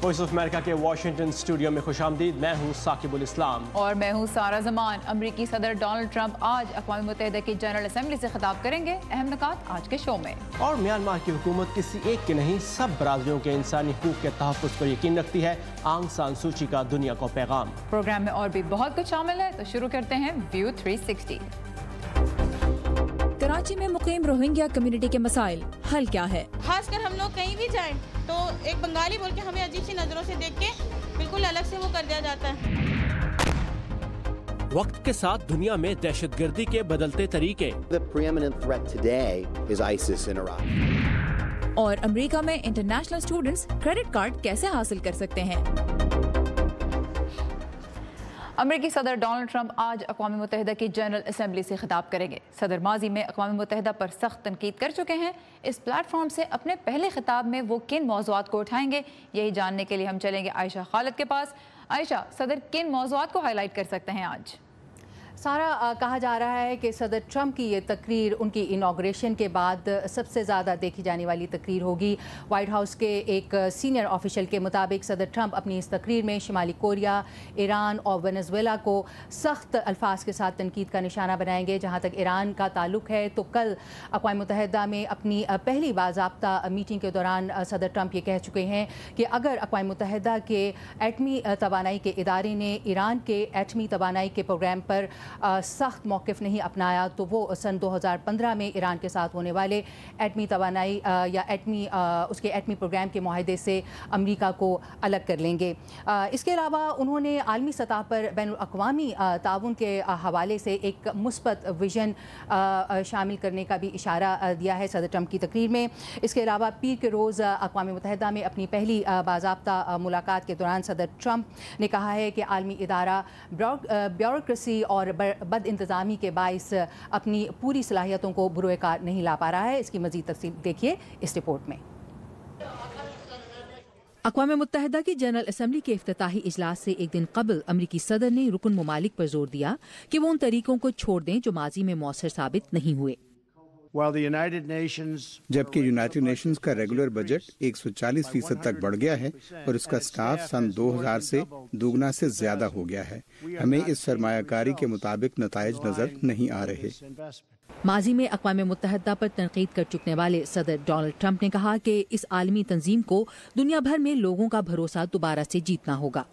Voice of America के Washington studio में खुशामदीद। मैं हूँ साकिबुल इस्लाम और मैं हूँ सारा जमान। अमरीकी सदर डोनाल्ड ट्रंप आज अक़वाम मुत्तहिदा की जनरल असेंबली से खिताब करेंगे। अहम नुकात आज के शो में। और म्यांमार की हुकूमत किसी एक के नहीं सब बरादरियों के इंसानी हुकूक के तहफ़्फ़ुज़ पर यकीन रखती है। आंग सान सूची का दुनिया को पैगाम। प्रोग्राम में और भी बहुत कुछ शामिल है, तो शुरू करते हैं व्यू 360। कराची में मुकीम रोहिंग्या कम्युनिटी के मसाइल हल क्या है? खासकर हम लोग कहीं भी जाएं तो एक बंगाली बोल के हमें अजीब सी नजरों से देख के बिल्कुल अलग से वो कर दिया जाता है। वक्त के साथ दुनिया में दहशतगर्दी के बदलते तरीके। The preeminent threat today is ISIS in Iraq. और अमेरिका में इंटरनेशनल स्टूडेंट्स क्रेडिट कार्ड कैसे हासिल कर सकते हैं? अमेरिकी सदर डोनाल्ड ट्रंप आज अक़वाम मुत्तहिदा की जनरल असेंबली से खिताब करेंगे। सदर माजी में अक़वाम मुत्तहिदा पर सख्त तनकीद कर चुके हैं। इस प्लेटफॉर्म से अपने पहले खिताब में वो किन मौज़ूआत को उठाएंगे, यही जानने के लिए हम चलेंगे आयशा खालिद के पास। आयशा, सदर किन मौज़ूआत को हाईलाइट कर सकते हैं आज? सारा, कहा जा रहा है कि सदर ट्रंप की ये तकरीर उनकी इनाग्रेशन के बाद सबसे ज़्यादा देखी जाने वाली तकरीर होगी। वाइट हाउस के एक सीनियर ऑफिशियल के मुताबिक सदर ट्रंप अपनी इस तकरीर में शुमाली कोरिया, ईरान और वेनेजुएला को सख्त अल्फाज के साथ तनकीद का निशाना बनाएंगे। जहाँ तक ईरान का ताल्लुक है तो कल अक़वाम मुत्तहिदा में अपनी पहली बाज़ाब्ता मीटिंग के दौरान सदर ट्रंप ये कह चुके हैं कि अगर अक़वाम मुत्तहिदा के एटमी तवानाई के इदारे ने ईरान के एटमी तवानाई के प्रोग्राम पर सख्त मौक़िफ़ नहीं अपनाया तो वो सन 2015 में ईरान के साथ होने वाले एटमी तवानाई या उसके एटमी प्रोग्राम के मुआहदे से अमेरिका को अलग कर लेंगे। इसके अलावा उन्होंने आलमी सतह पर बैनुल-अक़वामी ताउन के हवाले से एक मुस्बत विज़न शामिल करने का भी इशारा दिया है सदर ट्रंप की तकरीर में। इसके अलावा पीर के रोज़ अक़वाम मुत्तहिदा में अपनी पहली बाज़ाब्ता मुलाकात के दौरान सदर ट्रंप ने कहा है कि आलमी इदारा ब्यूरोक्रेसी और बद इंतज़ामी के बाइस अपनी पूरी सलाहियतों को बुरोकार नहीं ला पा रहा है। इसकी मज़ीद तफसील देखिए इस रिपोर्ट में। अक़वाम मुत्तहिदा की जनरल असेंबली के इफ्तिताही इजलास से एक दिन कबल अमरीकी सदर ने रुकन ममालिक पर जोर दिया कि वो उन तरीकों को छोड़ दें जो माजी में मौसर साबित नहीं हुए। जबकि यूनाइटेड नेशंस का रेगुलर बजट 140% तक बढ़ गया है और इसका स्टाफ सन 2000 से दोगुना से ज्यादा हो गया है, हमें इस सरमायाकारी के मुताबिक नताइज नजर नहीं आ रहे। माजी में अक़वाम मुत्तहिदा पर तनकीद कर चुकने वाले सदर डोनाल्ड ट्रंप ने कहा कि इस आलमी तंजीम को दुनिया भर में लोगों का भरोसा दोबारा से जीतना होगा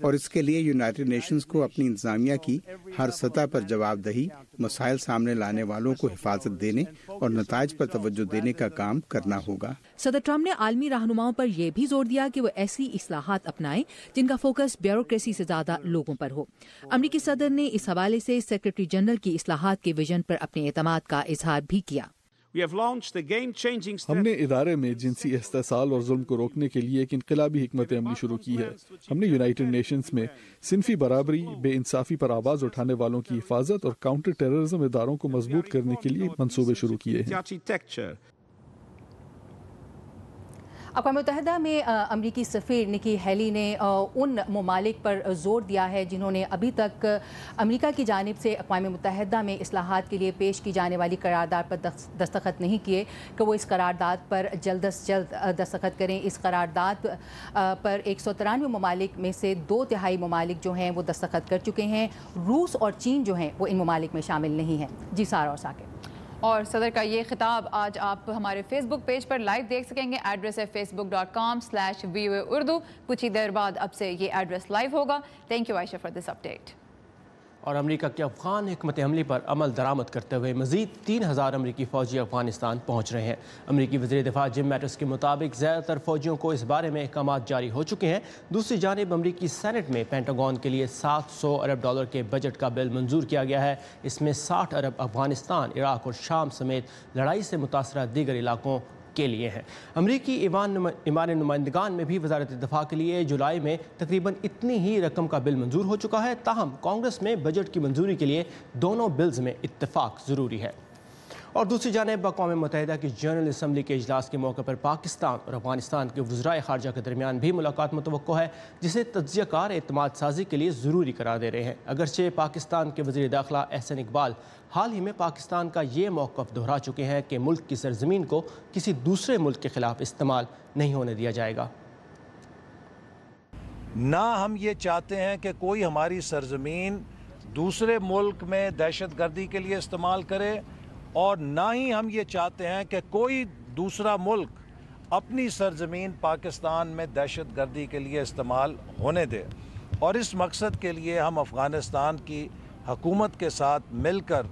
और इसके लिए यूनाइटेड नेशंस को अपनी इंतजामिया की हर सतह पर जवाबदेही, मसाइल सामने लाने वालों को हिफाजत देने और नताइज पर तवज्जो देने का काम करना होगा। सदर ट्रंप ने आलमी रहनुमाओं पर यह भी जोर दिया कि वो ऐसी इस्लाहात अपनाएं जिनका फोकस ब्यूरोक्रेसी से ज्यादा लोगों पर हो। अमरीकी सदर ने इस हवाले से सेक्रेटरी जनरल की इस्लाहात के विजन पर अपने एतमाद का इजहार भी किया। हमने इदारे में जिनसी इस्तेसाल और जुल्म को रोकने के लिए एक इनकलाबी हिकमत अमली शुरू की है। हमने यूनाइटेड नेशंस में सिनफी बराबरी, बेइंसाफी पर आवाज उठाने वालों की हिफाजत और काउंटर टेररिज्म इदारों को मजबूत करने के लिए मंसूबे शुरू किए हैं। अक़वाम मुत्तहिदा में अमरीकी सफ़ीर निकी हेली ने उन ममालिक पर ज़ोर दिया है जिन्होंने अभी तक अमरीका की जानिब से अक़वाम मुत्तहिदा में इस्लाहात के लिए पेश की जाने वाली करारदाद पर दस्तखत नहीं किए कि वो इस करारदाद पर जल्द अज जल्द दस्तखत करें। इस करारदाद पर 193 ममालिक में से 2/3 ममालिक जो हैं वो दस्तखत कर चुके हैं। रूस और चीन जो हैं वो इन ममालिक में शामिल नहीं हैं। जी सारा और साकिब। और सदर का ये खिताब आज आप हमारे फेसबुक पेज पर लाइव देख सकेंगे। एड्रेस है facebook.com/VOA Urdu। कुछ ही देर बाद अब से ये एड्रेस लाइव होगा। Thank you Ayesha for this update. और अमेरिका की अफगान हिकमत अमली पर अमल दरामद करते हुए मज़ीद 3000 अमरीकी फ़ौजी अफगानिस्तान पहुँच रहे हैं। अमरीकी वज़ीर दिफ़ा जिम मैटिस के मुताबिक ज़्यादातर फ़ौजियों को इस बारे में अहकाम जारी हो चुके हैं। दूसरी जानिब अमरीकी सेनेट में पेंटागन के लिए $700 अरब के बजट का बिल मंजूर किया गया है। इसमें 60 अरब अफगानिस्तान, इराक़ और शाम समेत लड़ाई से मुतासरा दीगर इलाकों के लिए हैं। अमरीकी ईमान नुमाइंदगान में भी वज़ारत दिफ़ा के लिए जुलाई में तकरीबन इतनी ही रकम का बिल मंजूर हो चुका है। ताहम कांग्रेस में बजट की मंजूरी के लिए दोनों बिल्स में इत्तेफाक ज़रूरी है। اور دوسری جانب اقوام متحدہ کی جنرل اسمبلی کے اجلاس کے موقع پر پاکستان اور افغانستان کے وزرائے خارجہ کے درمیان بھی ملاقات متوقع ہے، جسے تجزیہ کار اعتماد سازی کے لیے ضروری قرار دے رہے ہیں۔ اگرچہ پاکستان کے وزیر داخلہ احسن اقبال حال ہی میں پاکستان کا یہ موقف دہرا چکے ہیں کہ ملک کی سرزمین کو کسی دوسرے ملک کے خلاف استعمال نہیں ہونے دیا جائے گا۔ نہ ہم یہ چاہتے ہیں کہ کوئی ہماری سرزمین دوسرے ملک میں دہشت گردی کے لیے استعمال کرے، اور نہ ہی ہم یہ چاہتے ہیں کہ کوئی دوسرا ملک اپنی سرزمین پاکستان میں دہشت گردی کے لیے استعمال ہونے دے۔ اور اس مقصد کے لیے ہم افغانستان کی حکومت کے ساتھ مل کر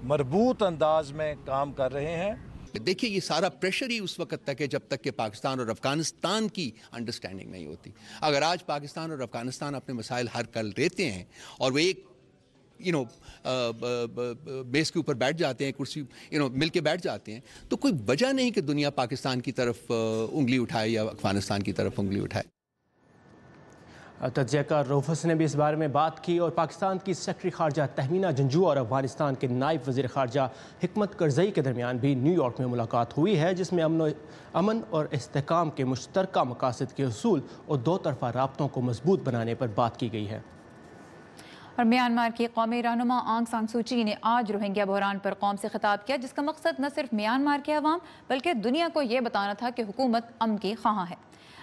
مربوط انداز میں کام کر رہے ہیں۔ دیکھیے یہ سارا پریشر ہی اس وقت تک ہے جب تک کہ پاکستان اور افغانستان کی انڈرسٹینڈنگ نہیں ہوتی۔ اگر آج پاکستان اور افغانستان اپنے مسائل حل کر لیتے ہیں اور وہ ایک بیس کے اوپر بیٹھ جاتے ہیں، کرسی مل کے بیٹھ جاتے ہیں، تو کوئی وجہ نہیں کہ دنیا پاکستان کی طرف انگلی اٹھائے یا افغانستان کی طرف انگلی اٹھائے۔ تجزیہ کار روفس نے بھی اس بارے میں بات کی، اور پاکستان کی سیکرٹری خارجہ تہمینہ جنجو اور افغانستان کے نائب وزیر خارجہ حکمت کرزئی کے درمیان بھی نیو یارک میں ملاقات ہوئی ہے، جس میں امن اور استحکام کے مشترکہ مقاصد کے حصول اور دو طرفہ رابطوں کو مضبوط بنانے پر بات کی گئی ہے۔ اور میانمار کی قومی رہنما آنگ سان سوچی نے آج روہنگیا بحران پر قوم سے خطاب کیا، جس کا مقصد نہ صرف میانمار کے عوام بلکہ دنیا کو یہ بتانا تھا کہ حکومت امن کی خواہاں ہے۔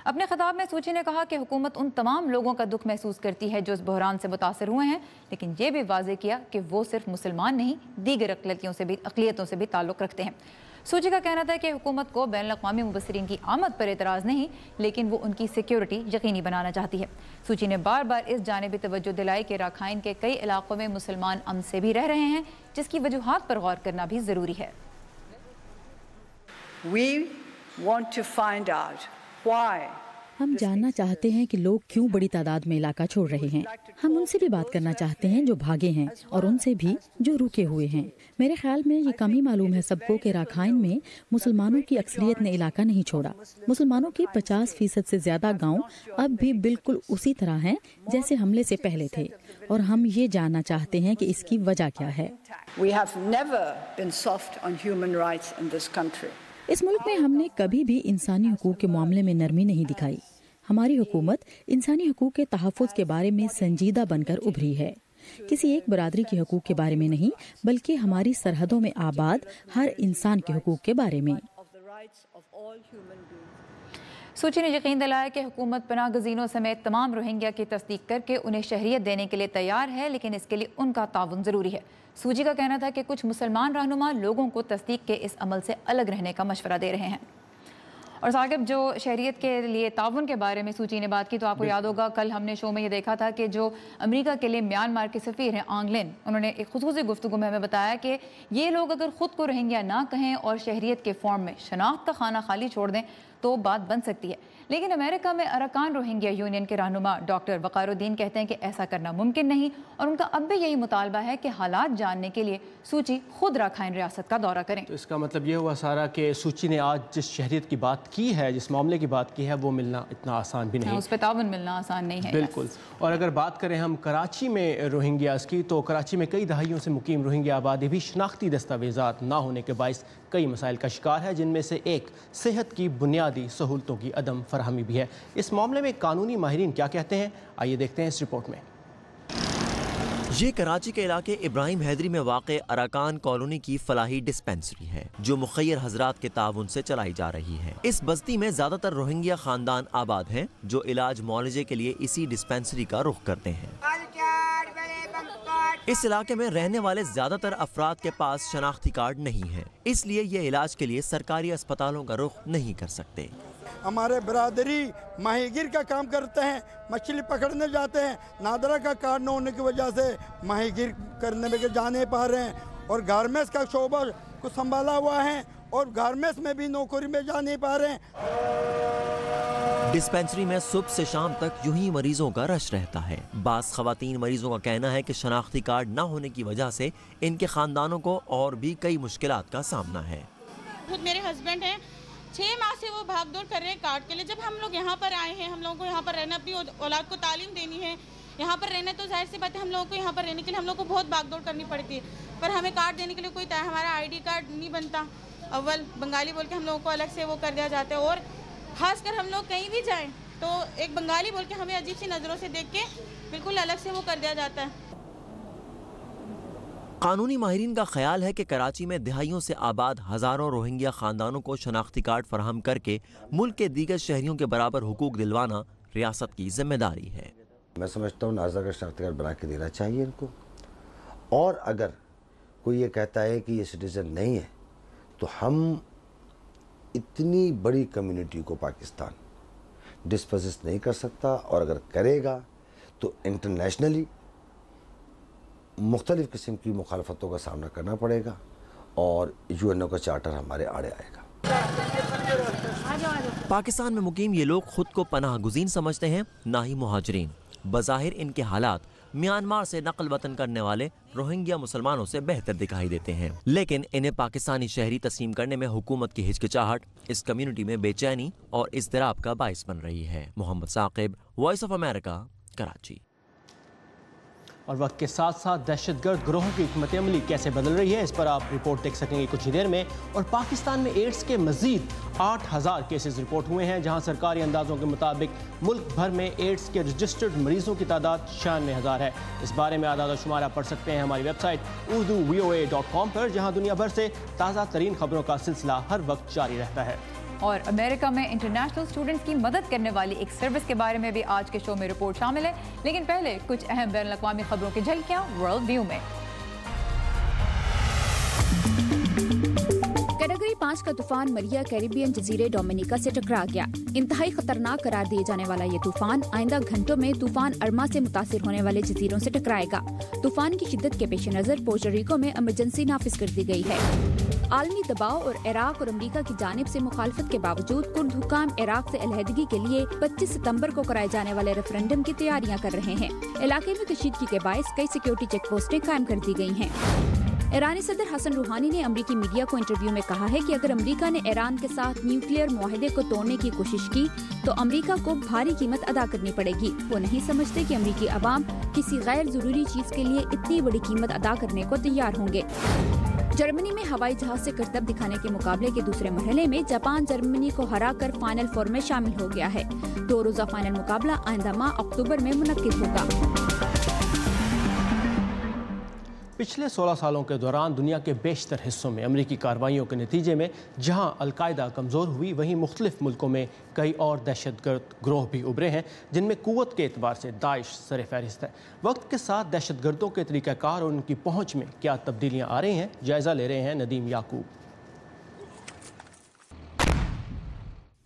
اپنے خطاب میں سوچی نے کہا کہ حکومت ان تمام لوگوں کا دکھ محسوس کرتی ہے جو اس بحران سے متاثر ہوئے ہیں، لیکن یہ بھی واضح کیا کہ وہ صرف مسلمان نہیں، دیگر اقلیتوں سے بھی تعلق رکھتے ہیں۔ سوچی کا کہنا تھا کہ حکومت کو بین الاقوامی مبصرین کی آمد پر اعتراض نہیں، لیکن وہ ان کی سیکیورٹی یقینی بنانا چاہتی ہے۔ سوچی نے بار بار اس جانبی توجہ دلائی کہ راکھائن کے کئی علاقوں میں مسلمان امن سے بھی رہ رہے ہیں، جس کی وجوہات پر غور کرنا بھی ضروری ہے۔ We want to find out why ہم جاننا چاہتے ہیں کہ لوگ کیوں بڑی تعداد میں علاقہ چھوڑ رہے ہیں۔ ہم ان سے بھی بات کرنا چاہتے ہیں جو بھاگے ہیں اور ان سے بھی جو رکے ہوئے ہیں۔ میرے خیال میں یہ کمی معلوم ہے سب کو کہ راکھائن میں مسلمانوں کی اکثریت نے علاقہ نہیں چھوڑا۔ مسلمانوں کے 50% سے زیادہ گاؤں اب بھی بالکل اسی طرح ہیں جیسے حملے سے پہلے تھے، اور ہم یہ جاننا چاہتے ہیں کہ اس کی وجہ کیا ہے۔ we have never been soft on human rights in this country. اس ملک میں ہم نے کبھی بھی انسانی حقوق کے معاملے میں نرمی نہیں دکھائی۔ ہماری حکومت انسانی حقوق کے تحفظ کے بارے میں سنجیدہ بن کر ابھری ہے، کسی ایک برادری کے حقوق کے بارے میں نہیں، بلکہ ہماری سرحدوں میں آباد ہر انسان کے حقوق کے بارے میں۔ سوچی نے یقین دلایا کہ حکومت پناہ گزینوں سمیت تمام روہنگیا کی تصدیق کر کے انہیں شہریت دینے کے لیے تیار ہے، لیکن اس کے لیے ان کا تعاون ضروری ہے۔ سوچی کا کہنا تھا کہ کچھ مسلمان رہنما لوگوں کو تصدیق کے اس عمل سے الگ رہنے کا مشورہ دے رہے ہیں۔ اور ثاقب، جو شہریت کے لیے تعاون کے بارے میں سوچی نے بات کی تو آپ کو یاد ہوگا کل ہم نے شو میں یہ دیکھا تھا کہ جو امریکہ کے لیے میانمار کے سفیر ہیں آنگ لین، انہوں نے ایک خصوصی گفتگو میں ہمیں بتایا کہ یہ لوگ اگر خود کو روہنگیا نہ کہیں اور شہریت کے فارم میں شناخت کا خانہ خالی چھوڑ دیں تو بات بن سکتی ہے، لیکن امریکہ میں اراکان روہنگیا یونین کے رہنما ڈاکٹر وقار الدین کہتے ہیں کہ ایسا کرنا ممکن نہیں، اور ان کا اب بھی یہی مطالبہ ہے کہ حالات جاننے کے لیے سوچی خود راکھائن ریاست کا دورہ کریں۔ تو اس کا مطلب یہ ہوا سارا کہ سوچی نے آج جس شہریت کی بات کی ہے، جس معاملے کی بات کی ہے، وہ ملنا اتنا آسان بھی نہیں، اس پہ تعاون ملنا آسان نہیں ہے۔ بالکل۔ اور اگر بات کریں ہم کراچی میں روہنگیاز کی، تو کراچی میں کئی دہائیوں سے مقیم روہنگیا آبادی بھی شناختی دستاویزات نہ ہونے کے باعث کئی مسائل کا شکار ہے، جن میں سے ایک صحت کی بنیادی سہولتوں کی عدم فراہمی بھی ہے۔ اس معاملے میں قانونی ماہرین کیا کہتے ہیں، آئیے دیکھتے ہیں اس رپورٹ میں۔ یہ کراچی کے علاقے ابراہیم حیدری میں واقع اراکان کالونی کی فلاحی ڈسپینسری ہے، جو مخیر حضرات کے تعاون سے چلائی جا رہی ہے۔ اس بستی میں زیادہ تر روہنگیا خاندان آباد ہیں، جو علاج معالجے کے لیے اسی ڈسپینسری کا رخ کرتے ہیں۔ اس علاقے میں رہنے والے زیادہ تر افراد کے پاس شناختی کارڈ نہیں ہے، اس لیے یہ علاج کے لیے سرکاری اسپتالوں کا رخ نہیں کر سکتے۔ ہمارے برادری ماہی گیر کا کام کرتے ہیں، مچھلی پکڑنے جاتے ہیں، نادرا کا کارڈ نہ ہونے کی وجہ سے ماہی گیر کرنے میں جا نہیں پا رہے ہیں، اور گارمنٹس کا شعبہ کو سنبھالا ہوا ہے اور گارمنٹس میں بھی نوکری میں جا نہیں پا رہے ہیں۔ ڈسپینسری میں صبح سے شام تک یوں ہی مریضوں کا رش رہتا ہے۔ بعض خواتین مریضوں کا کہنا ہے کہ شناختی کارڈ نہ ہونے کی وجہ سے ان کے خاندانوں کو اور بھی کئی مشکلات کا سامنا ہے۔ خود میرے ہسبینڈ ہیں، 6 ماہ سے وہ بھاگ دوڑ کر رہے ہیں کارڈ کے لیے۔ جب ہم لوگ یہاں پر آئے ہیں، ہم لوگوں کو یہاں پر رہنا، اپنی اولاد کو تعلیم دینی ہے، یہاں پر رہنا، تو ظاہر سی بات ہے ہم لوگوں کو یہاں پر رہنے کے لیے ہم لوگوں کو بہت بھاگ دوڑ کرنی پڑتی ہے۔ पर हमें कार्ड देने के लिए कोई हमारा ID कार्ड नहीं बनता। अव्वल बंगाली बोल के हम लोगों को अलग से वो कर दिया जाता है, और ख़ासकर हम लोग कहीं भी जाएं तो एक बंगाली बोल के हमें अजीब सी नज़रों से देख के बिल्कुल अलग से वो कर दिया जाता है। कानूनी माहिरीन का ख्याल है कि कराची में दहाइयों से आबाद हज़ारों रोहिंग्या ख़ानदानों को शनाख्ती कार्ड फराहम करके मुल्क के दीगर शहरियों के बराबर हुकूक दिलवाना रियासत की जिम्मेदारी है। मैं समझता हूँ नाज़र का शनाख्ती कार्ड बना के देना चाहिए इनको, और अगर कोई ये कहता है कि ये सिटीज़न नहीं है तो हम इतनी बड़ी कम्युनिटी को पाकिस्तान डिस्पोजेस नहीं कर सकता, और अगर करेगा तो इंटरनेशनली मुख्तलिफ किस्म की मुखालफतों का सामना करना पड़ेगा, और यूएनओ का चार्टर हमारे आड़े आएगा। पाकिस्तान में मुकीम ये लोग खुद को पनाह गुज़ीन समझते हैं, ना ही मुहाजिरीन। बज़ाहिर इनके हालात म्यांमार से नकल वतन करने वाले रोहिंग्या मुसलमानों से बेहतर दिखाई देते हैं, लेकिन इन्हें पाकिस्तानी शहरी तस्लीम करने में हुकूमत की हिचकिचाहट इस कम्युनिटी में बेचैनी और इज़्तिराब का बाइस बन रही है। Mohammad Saqib, Voice of America, Karachi. और वक्त के साथ साथ दहशतगर्द ग्रोहों की हिकमत अमली कैसे बदल रही है, इस पर आप रिपोर्ट देख सकेंगे कुछ ही देर में। और पाकिस्तान में एड्स के मजीद 8000 केसेस रिपोर्ट हुए हैं, जहां सरकारी अंदाजों के मुताबिक मुल्क भर में एड्स के रजिस्टर्ड मरीजों की तादाद 96,000 है। इस बारे में आदाद शुमार आप पढ़ सकते हैं हमारी वेबसाइट urduvoa.com पर, जहां दुनिया भर से ताज़ा तरीन खबरों का सिलसिला हर वक्त जारी रहता है। और अमेरिका में इंटरनेशनल स्टूडेंट्स की मदद करने वाली एक सर्विस के बारे में भी आज के शो में रिपोर्ट शामिल है, लेकिन पहले कुछ अहम बैनुल अक़वामी खबरों की झलकियां वर्ल्ड व्यू में। कैटेगरी 5 का तूफान मरिया कैरिबियन जजीरे डोमिनिका से टकरा गया। इंतहाई खतरनाक करार दिए जाने वाला ये तूफान आइंदा घंटों में तूफान अरमा से मुतासिर होने वाले जजीरों से टकराएगा। तूफान की शिद्दत के पेश नजर पोर्टोरिको में इमरजेंसी नाफिज कर दी गई है। आलमी दबाव और इराक और अमेरिका की जानिब से मुखालफत के बावजूद कुर्द हुकाम इराक से अलहदगी के लिए 25 सितंबर को कराए जाने वाले रेफरेंडम की तैयारियां कर रहे हैं। इलाके में कशीदगी के बायस कई सिक्योरिटी चेक पोस्टें कायम कर दी गई हैं। ईरानी सदर हसन रूहानी ने अमरीकी मीडिया को इंटरव्यू में कहा है कि अगर अमेरिका ने ईरान के साथ न्यूक्लियर मुआहदे को तोड़ने की कोशिश की तो अमेरिका को भारी कीमत अदा करनी पड़ेगी। वो नहीं समझते कि अमेरिकी अवाम किसी गैर जरूरी चीज के लिए इतनी बड़ी कीमत अदा करने को तैयार होंगे। जर्मनी में हवाई जहाज से करतब दिखाने के मुकाबले के दूसरे मरहले में जापान जर्मनी को हराकर फाइनल फोर में शामिल हो गया है। 2 रोजा फाइनल मुकाबला आइंदा माह अक्टूबर में मुनक्किद होगा। पिछले 16 सालों के दौरान दुनिया के बेशतर हिस्सों में अमरीकी कार्रवाइयों के नतीजे में जहां अलकायदा कमज़ोर हुई, वहीं मुख्तलिफ मुल्कों में कई और दहशतगर्द ग्रोह भी उभरे हैं, जिनमें क़ुव्वत के एतबार से दाइश सर फहरिस्त है। वक्त के साथ दहशतगर्दों के तरीक़ाकार और उनकी पहुँच में क्या तब्दीलियाँ आ रही हैं, जायज़ा ले रहे हैं नदीम याकूब।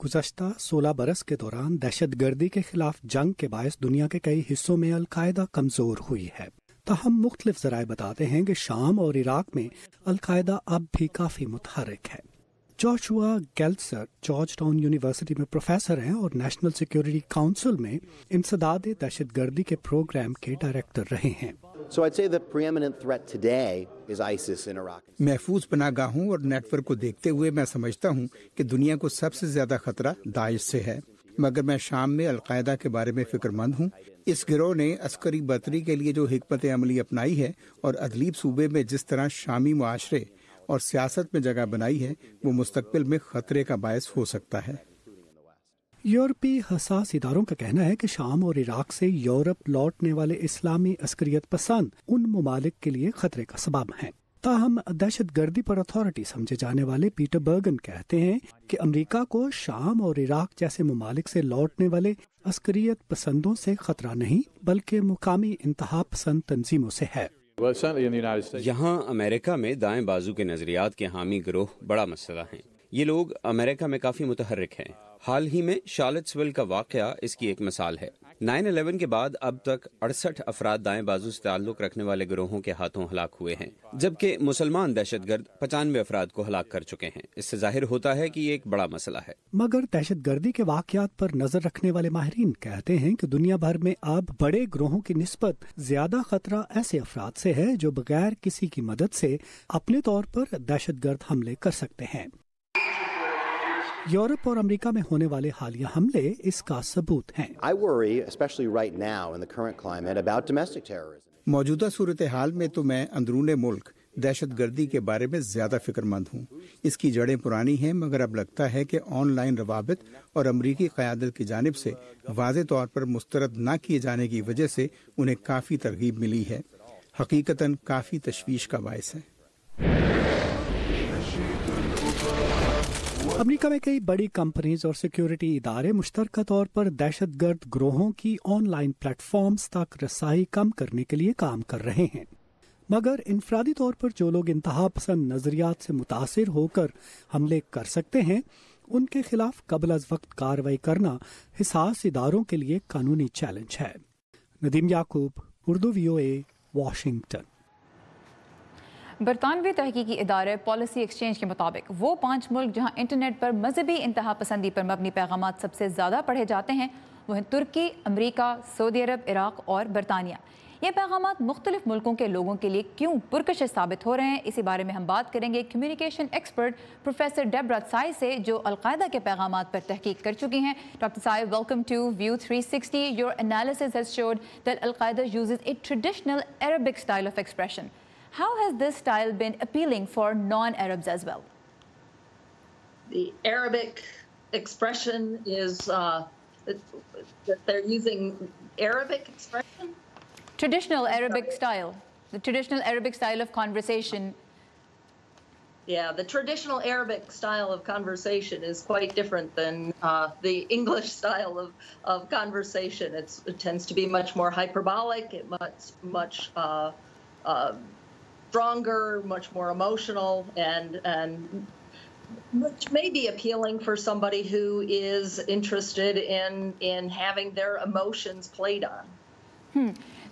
गुज़श्ता 16 बरस के दौरान दहशतगर्दी के खिलाफ जंग के बायस दुनिया के कई हिस्सों में अलकायदा कमज़ोर हुई है। ताहम मुख्तलिफ ज़राए बताते हैं कि शाम और इराक में अलकायदा अब भी काफ़ी मुतहर्रिक है। जोशुआ गेल्सर जॉर्ज टाउन यूनिवर्सिटी में प्रोफेसर हैं और नेशनल सिक्योरिटी काउंसिल में इंसदाद दहशतगर्दी के प्रोग्राम के डायरेक्टर रहे हैं। So I'd say the preeminent threat today is ISIS in Iraq. महफूज पनाहगाहों और नेटवर्क को देखते हुए मैं समझता हूँ कि दुनिया को सबसे ज्यादा खतरा दाइश से है, मगर मैं शाम में अलकायदा के बारे में फिक्रमंद हूँ। इस गिरोह ने अस्करी बर्तरी के लिए जो हिकमत अमली अपनाई है और अदलीब सूबे में जिस तरह शामी मुआशरे और सियासत में जगह बनाई है, वो मुस्तकबिल में खतरे का बायस हो सकता है। यूरोपीय हसास इदारों का कहना है कि शाम और इराक से यूरोप लौटने वाले इस्लामी अस्करियत पसंद उन ममालिक के लिए खतरे का सबब हैं। ताहम दहशतगर्दी पर अथॉरिटी समझे जाने वाले पीटर बर्गन कहते हैं कि अमेरिका को शाम और इराक जैसे ममालिक से लौटने वाले अस्करियत पसंदों से खतरा नहीं, बल्कि मुकामी इंतहा पसंद तंजीमों से है। यहाँ अमेरिका में दाएं बाजू के नजरियात के हामी गिरोह बड़ा मसला हैं। ये लोग अमेरिका में काफी मुतहर्रिक हैं। हाल ही में शार्लट्सविल का वाकया इसकी एक मिसाल है। 9/11 के बाद अब तक 68 अफराद दाएं बाजू से ताल्लुक रखने वाले गिरोहों के हाथों हलाक हुए हैं, जबकि मुसलमान दहशतगर्द 95 अफराद को हलाक कर चुके हैं। इससे जाहिर होता है कि ये एक बड़ा मसला है। मगर दहशतगर्दी के वाकयात पर नजर रखने वाले माहिरीन कहते हैं कि दुनिया भर में अब बड़े गिरोहों की निस्बत ज्यादा खतरा ऐसे अफराद से है जो बगैर किसी की मदद से अपने तौर पर दहशतगर्द हमले कर सकते हैं। यूरोप और अमेरिका में होने वाले हालिया हमले इसका सबूत हैं। I worry, especially right now in the current climate, about domestic terrorism. मौजूदा सूरत हाल में तो मैं अंदरूने मुल्क दहशतगर्दी के बारे में ज्यादा फिक्रमंद हूँ। इसकी जड़ें पुरानी हैं, मगर अब लगता है कि ऑनलाइन रवाबित और अमरीकी क़यादत की जानिब से वाज़े तौर पर मुस्तरद न किए जाने की वजह से उन्हें काफ़ी तरगीब मिली है। हकीकतन काफ़ी तशवीश का बायस है। अमेरिका में कई बड़ी कंपनीज और सिक्योरिटी इदारे मुश्तरका तौर पर दहशतगर्द ग्रोहों की ऑनलाइन प्लेटफॉर्म्स तक रसाई कम करने के लिए काम कर रहे हैं, मगर इनफरादी तौर पर जो लोग इंतहा पसंद नजरियात से मुतासिर होकर हमले कर सकते हैं, उनके खिलाफ कबल अज वक्त कार्रवाई करना हिसास इदारों के लिए कानूनी चैलेंज है। नदीम याकूब, उर्दू VOA, वाशिंगटन। बरतानवी तहकीकी इदारे पॉलिसी एक्सचेंज के मुताबिक वो 5 मुल्क जहां इंटरनेट पर मजहबी इंतहा पसंदी पर मबनी पैगामात सबसे ज़्यादा पढ़े जाते हैं वो हैं तुर्की, अमरीका, सऊदी अरब, इराक और बरतानिया। ये पैगामात मुख्तलिफ मुल्कों के लोगों के लिए क्यों पुरकशिश साबित हो रहे हैं, इसी बारे में हम बात करेंगे communication expert professor Debra Tsai से, जो अलकायदा के पैगामात पर तहकीक कर चुकी हैं। Doctor Tsai, welcome to View 360। Your analysis has showed that al Qaeda uses a traditional Arabic style of expression. How has this style been appealing for non-Arabs as well? The Arabic expression is that they're using Arabic expression? Traditional Arabic style. The traditional Arabic style of conversation. Yeah, the traditional Arabic style of conversation is quite different than the English style of conversation. It tends to be much more hyperbolic, much stronger, much more emotional, and which may be appealing for somebody who is interested in having their emotions played on.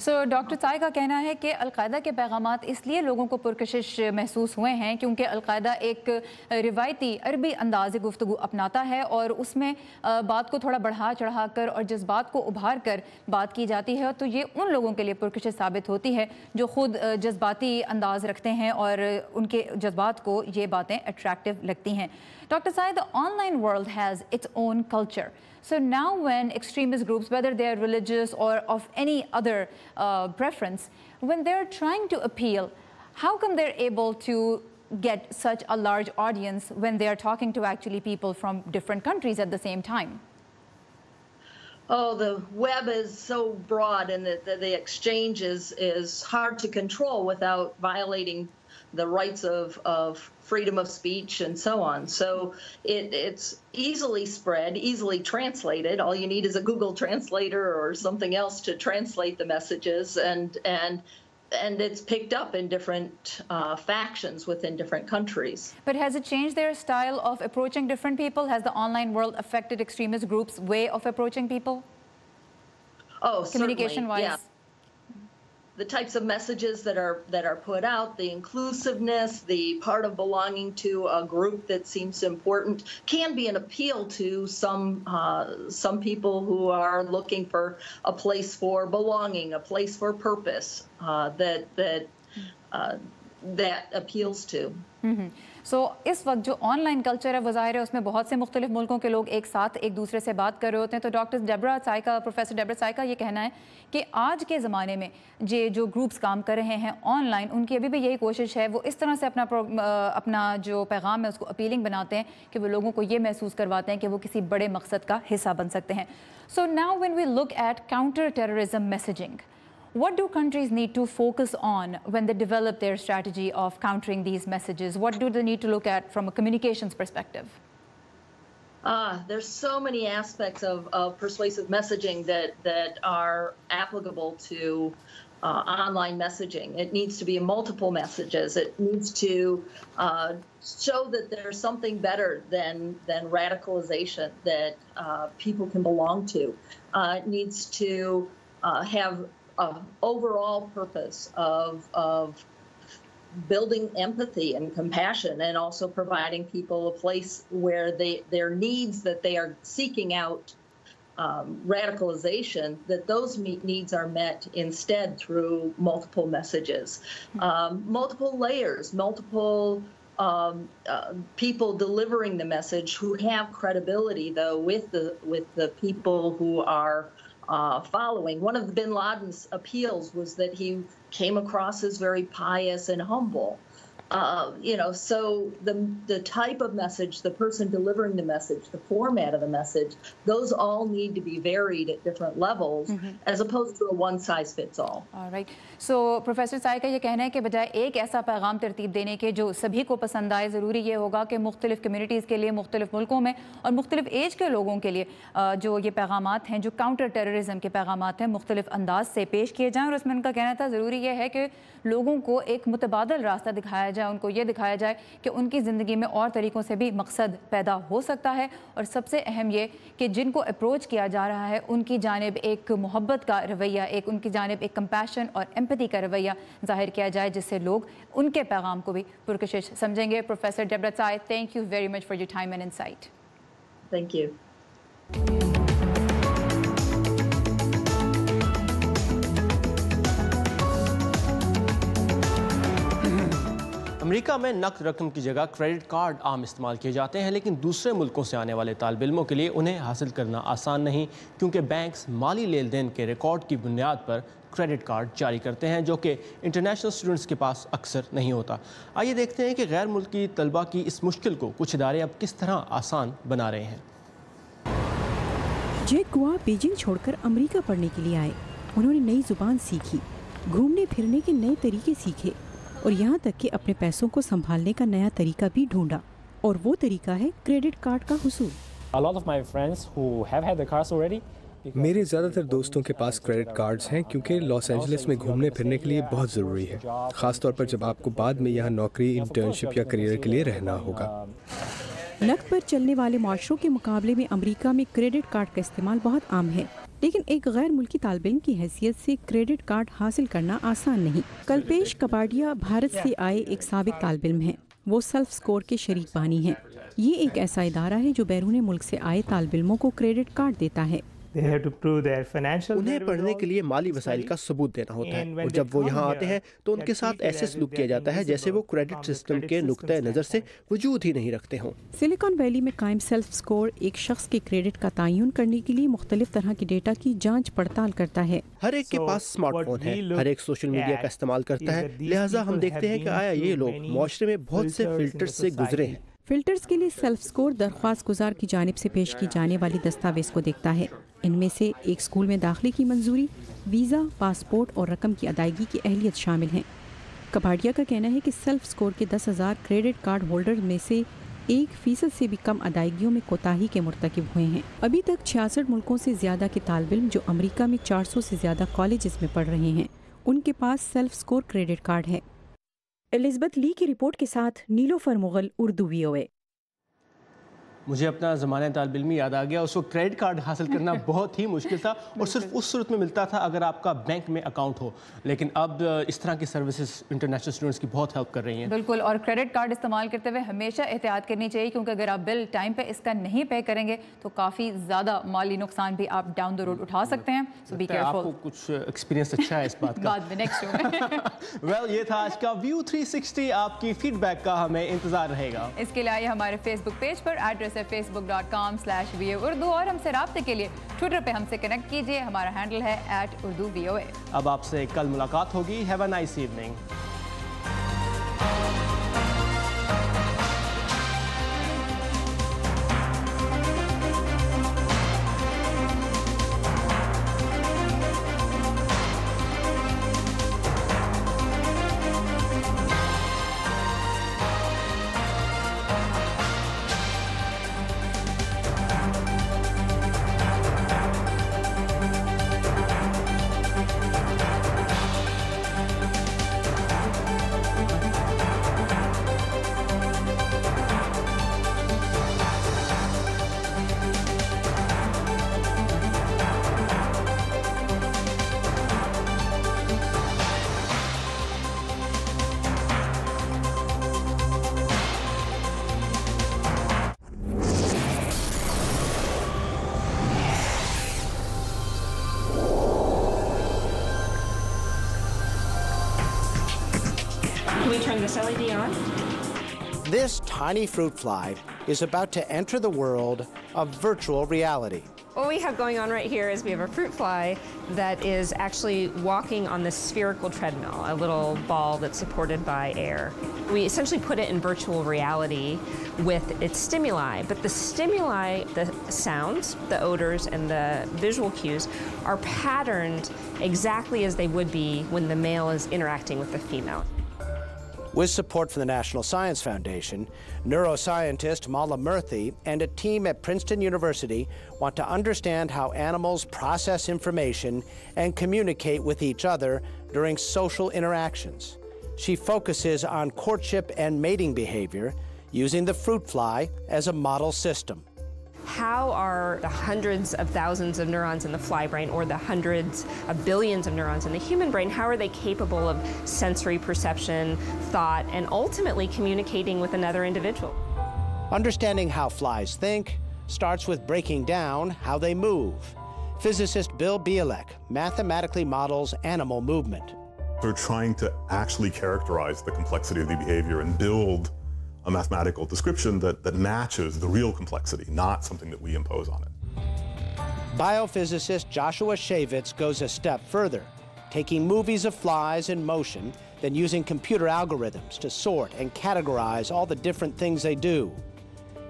So doctor Tsai का कहना है कि al Qaeda के पैगामात इसलिए लोगों को पुरकशिश महसूस हुए हैं क्योंकि अलकायदा एक रिवायती अरबी अंदाज़ गुफ्तगू अपनाता है और उसमें बात को थोड़ा बढ़ा चढ़ा कर और जज्बात को उभार कर बात की जाती है, तो ये उन लोगों के लिए पुरकशिश साबित होती है जो ख़ुद जज्बाती अंदाज़ रखते हैं और उनके जज्बात को ये बातें अट्रैक्टिव लगती हैं। Dr. Sai, the online world has its own culture. So now when extremist groups, whether they are religious or of any other preference, when they're trying to appeal, how come they're able to get such a large audience when they are talking to actually people from different countries at the same time? Oh, the web is so broad and the exchange is hard to control without violating the rights of freedom of speech and so on. So it's easily spread, easily translated. All you need is a Google translator or something else to translate the messages, and it's picked up in different factions within different countries. But has it changed their style of approaching different people? Has the online world affected extremist groups' way of approaching people? Oh, communication-wise. Yeah. The types of messages that are put out, the inclusiveness, the part of belonging to a group that seems important, can be an appeal to some people who are looking for a place for belonging, a place for purpose that appeals to. सो इस वक्त जो online culture है वो ज़ाहिर है उसमें बहुत से मुख्तलिफ मुल्कों के लोग एक साथ एक दूसरे से बात कर रहे होते हैं। तो डॉक्टर डेब्रा त्साई का, प्रोफेसर डेब्रा त्साई का ये कहना है कि आज के ज़माने में जो ग्रुप्स काम कर रहे हैं ऑनलाइन, उनकी अभी भी यही कोशिश है, वो इस तरह से अपना जो पैगाम है उसको अपीलिंग बनाते हैं कि वो लोगों को ये महसूस करवाते हैं कि वो किसी बड़े मकसद का हिस्सा बन सकते हैं। So now when we look at counter terrorism messaging, what do countries need to focus on when they develop their strategy of countering these messages? What do they need to look at from a communications perspective? There's so many aspects of persuasive messaging that are applicable to online messaging. It needs to be multiple messages. It needs to show that there's something better than radicalization that people can belong to. It needs to have an overall purpose of building empathy and compassion, and also providing people a place where their needs that they are seeking out radicalization, that those needs are met instead through multiple messages, multiple layers, multiple people delivering the message who have credibility, though, with the people who are following. One of Bin Laden's appeals was that he came across as very pious and humble. So the type of message, the person delivering the message, the format of the message, those all need to be varied at different levels, as opposed to a one-size-fits-all. All right. So professor Sai का ये कहना है कि बजाय एक ऐसा पैगाम तरतीब देने के जो सभी को पसंद आए, ज़रूरी ये होगा कि मुख्तलिफ कम्युनिटीज़ के लिए, मुख्तलिफ मुल्कों में और मुख्तलिफ एज के लोगों के लिए जो ये पैगामात हैं, जो काउंटर टेररिज्म के पैगामात हैं, मुख्तलिफ अंदाज से पेश किए जाएँ। और उसमें उनका कहना था ज़रूरी ये है कि लोगों को एक मुतबादल रास्ता दिखाया जाए, उनको ये दिखाया जाए कि उनकी ज़िंदगी में और तरीक़ों से भी मकसद पैदा हो सकता है। और सबसे अहम ये कि जिनको अप्रोच किया जा रहा है उनकी जानिब एक मोहब्बत का रवैया, एक उनकी जानिब एक कंपैशन और एम्पैथी का रवैया ज़ाहिर किया जाए, जिससे लोग उनके पैगाम को भी पुरकशिश समझेंगे। Professor Debra Sai, thank you very much for your time and insight. Thank you. America में नकद रकम की जगह क्रेडिट कार्ड आम इस्तेमाल किए जाते हैं, लेकिन दूसरे मुल्कों से आने वाले तालिब इल्मों के लिए उन्हें हासिल करना आसान नहीं, क्योंकि बैंक्स माली लेन देन के रिकॉर्ड की बुनियाद पर क्रेडिट कार्ड जारी करते हैं, जो कि इंटरनेशनल स्टूडेंट्स के पास अक्सर नहीं होता। आइए देखते हैं कि गैर मुल्की तलबा की इस मुश्किल को कुछ इदारे अब किस तरह आसान बना रहे हैं। जैक गुआ बीजिंग छोड़कर अमेरिका पढ़ने के लिए आए। उन्होंने नई जुबान सीखी, घूमने फिरने के नए तरीके सीखे और यहाँ तक कि अपने पैसों को संभालने का नया तरीका भी ढूंढा, और वो तरीका है क्रेडिट कार्ड का हुसूल। मेरे ज़्यादातर दोस्तों के पास क्रेडिट कार्ड्स हैं, क्योंकि लॉस एंजलिस में घूमने फिरने के लिए बहुत ज़रूरी है, ख़ासतौर पर जब आपको बाद में यहाँ नौकरी, इंटर्नशिप या करियर के लिए रहना होगा। नकद पर चलने वाले माशरों के मुकाबले में अमेरिका में क्रेडिट कार्ड का इस्तेमाल बहुत आम है, लेकिन एक गैर मुल्की तालिब की हैसियत से क्रेडिट कार्ड हासिल करना आसान नहीं। कल्पेश कपाडिया भारत से आए एक साबिक तालिब इल्म हैं। वो सेल्फ स्कोर के शरीक बानी हैं। ये एक ऐसा इदारा है जो बैरून मुल्क से आए तालिब इल्मों को क्रेडिट कार्ड देता है। उन्हें पढ़ने के लिए माली वसाइल का सबूत देना होता है, और जब वो यहाँ आते हैं तो उनके साथ ऐसे सलूक किया जाता है जैसे वो क्रेडिट सिस्टम के नुक्ते नज़र से वजूद ही नहीं रखते हों। सिलिकॉन वैली में कायम सेल्फ स्कोर एक शख्स के क्रेडिट का तयन करने के लिए मुख्तलिफ तरह के डेटा की जांच पड़ताल करता है। हर एक के पास स्मार्टफोन है, हर एक सोशल मीडिया का इस्तेमाल करता है, लिहाजा हम देखते हैं कि आया ये लोग मुआशरे में बहुत से फिल्टर्स से गुजरे हैं। फिल्टर्स के लिए सेल्फ स्कोर दरख्वास्त गुजार की जानिब से पेश की जाने वाली दस्तावेज को देखता है। इनमें से एक स्कूल में दाखिले की मंजूरी, वीज़ा, पासपोर्ट और रकम की अदायगी की अहलियत शामिल हैं। कपाडिया का कहना है कि सेल्फ स्कोर के 10,000 क्रेडिट कार्ड होल्डर में से 1% से भी कम अदायगियों में कोताही के मुर्तकिब हुए हैं। अभी तक 66 मुल्कों से ज़्यादा के तालिब इल्म जो अमेरिका में 400 से ज़्यादा कॉलेजेस में पढ़ रहे हैं, उनके पास सेल्फ स्कोर क्रेडिट कार्ड है। एलिज़ाबेथ ली की रिपोर्ट के साथ नीलोफर मुगल, उर्दू VOA। मुझे अपना ज़माने तालिब इल्मी याद आ गया। उस वक्त क्रेडिट कार्ड हासिल करना बहुत ही मुश्किल था, और सिर्फ उस सूरत में मिलता था अगर आपका बैंक में अकाउंट हो। लेकिन अब इस तरह की सर्विसेज इंटरनेशनल स्टूडेंट्स की बहुत हेल्प कर रही हैं। बिल्कुल, और क्रेडिट कार्ड इस्तेमाल करते हुए हमेशा एहतियात करनी चाहिए, क्योंकि अगर आप बिल टाइम पे इसका नहीं पे करेंगे तो काफ़ी ज़्यादा माली नुकसान भी आप डाउन द रोड उठा सकते हैं। सो बी केयरफुल। आपको कुछ एक्सपीरियंस अच्छा है इस बात का? बाद में नेक्स्ट शो में। वेल, ये था आज का व्यू 360। आपकी फीडबैक का हमें इंतजार रहेगा। इसके लिए हमारे फेसबुक पेज पर एड्रेस है facebook.com/VOA उर्दू, और हमसे राब्ते के लिए ट्विटर पे हमसे कनेक्ट कीजिए। हमारा हैंडल है @UrduVOA। अब आपसे कल मुलाकात होगी। Have a nice evening. Can we turn this LED on? This tiny fruit fly is about to enter the world of virtual reality. What we have going on right here is we have a fruit fly that is actually walking on this spherical treadmill, a little ball that's supported by air. We essentially put it in virtual reality with its stimuli, but the stimuli, the sounds, the odors, and the visual cues are patterned exactly as they would be when the male is interacting with the female. With support from the National Science Foundation, neuroscientist Mala Murthy and a team at Princeton University want to understand how animals process information and communicate with each other during social interactions. She focuses on courtship and mating behavior, using the fruit fly as a model system. How are the hundreds of thousands of neurons in the fly brain, or the hundreds of billions of neurons in the human brain, how are they capable of sensory perception, thought, and ultimately communicating with another individual? Understanding how flies think starts with breaking down how they move. Physicist Bill Bielek mathematically models animal movement. We're trying to actually characterize the complexity of the behavior and build a mathematical description that matches the real complexity, not something that we impose on it. Biophysicist Joshua Shavitz goes a step further, taking movies of flies in motion, then using computer algorithms to sort and categorize all the different things they do.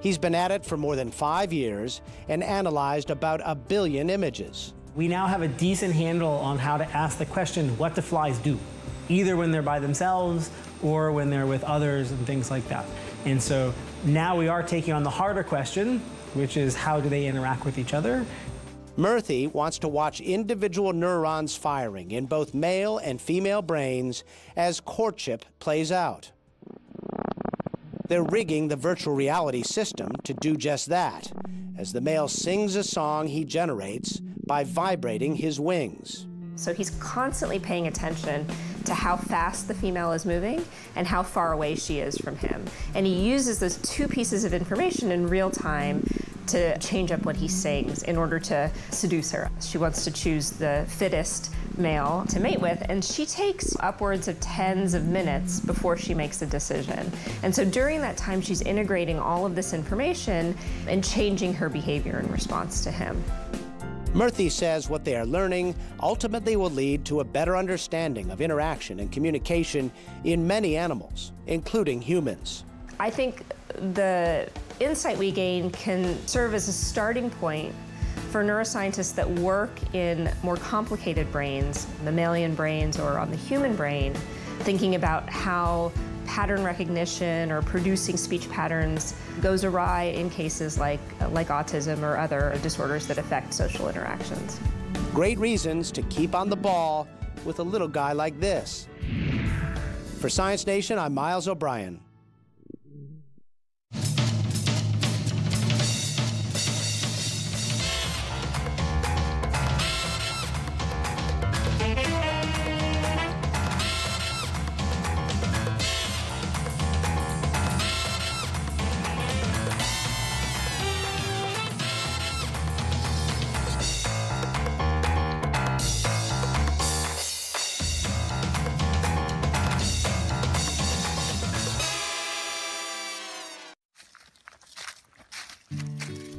He's been at it for more than 5 years and analyzed about 1 billion images. We now have a decent handle on how to ask the question, what do flies do? Either when they're by themselves or when they're with others and things like that. And so now we are taking on the harder question, which is how do they interact with each other? Murthy wants to watch individual neurons firing in both male and female brains as courtship plays out. They're rigging the virtual reality system to do just that, as the male sings a song he generates by vibrating his wings. So he's constantly paying attention to how fast the female is moving and how far away she is from him. And he uses those two pieces of information in real time to change up what he sings in order to seduce her. She wants to choose the fittest male to mate with, and she takes upwards of tens of minutes before she makes a decision. And so during that time, she's integrating all of this information and changing her behavior in response to him. Murthy says what they are learning ultimately will lead to a better understanding of interaction and communication in many animals, including humans. I think the insight we gain can serve as a starting point for neuroscientists that work in more complicated brains, mammalian brains or on the human brain, thinking about how pattern recognition or producing speech patterns goes awry in cases like autism or other disorders that affect social interactions. Great reasons to keep on the ball with a little guy like this. For Science Nation, I'm Miles O'Brien.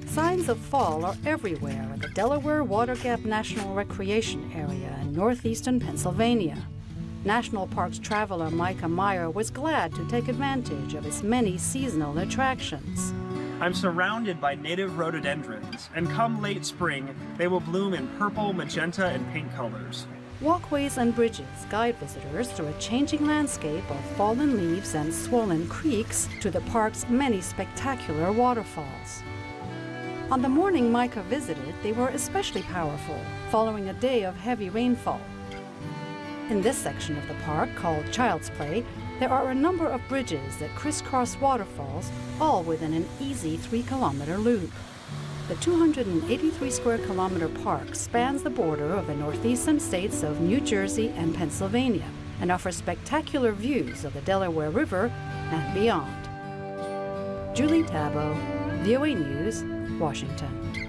Signs of fall are everywhere at the Delaware Water Gap National Recreation Area in northeastern Pennsylvania. National Parks traveler Micah Meyer was glad to take advantage of its many seasonal attractions. I'm surrounded by native rhododendrons, and come late spring, they will bloom in purple, magenta, and pink colors. Walkways and bridges guide visitors through a changing landscape of fallen leaves and swollen creeks to the park's many spectacular waterfalls. On the morning Micah visited, they were especially powerful, following a day of heavy rainfall. In this section of the park, called Child's Play, there are a number of bridges that crisscross waterfalls, all within an easy 3-kilometer loop. The 283 square kilometer park spans the border of the northeastern states of New Jersey and Pennsylvania and offers spectacular views of the Delaware River and beyond. Julie Tabo, VOA News, Washington.